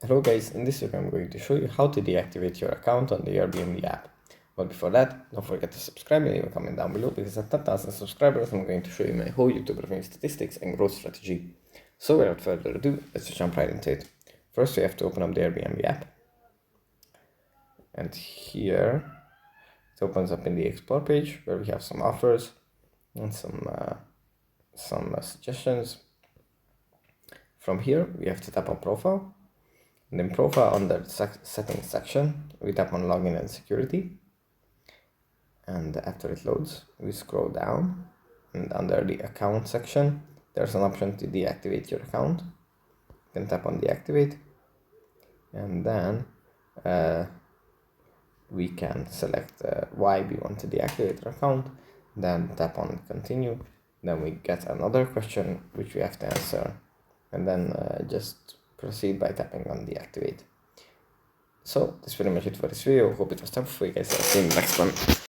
Hello guys, in this video I'm going to show you how to deactivate your account on the Airbnb app. But before that, don't forget to subscribe and leave a comment down below, because at 10,000 subscribers I'm going to show you my whole YouTube revenue statistics and growth strategy. So without further ado, let's jump right into it. First we have to open up the Airbnb app. And here it opens up in the explore page where we have some offers and some suggestions. From here we have to tap on profile. And in profile, under the settings section, we tap on login and security. And after it loads, we scroll down, and under the account section, there's an option to deactivate your account. You can tap on deactivate, and then we can select why we want to deactivate our account, then tap on continue. Then we get another question which we have to answer, and then just proceed by tapping on deactivate. So that's pretty much it for this video. Hope it was helpful for you guys. I'll see you in the next one.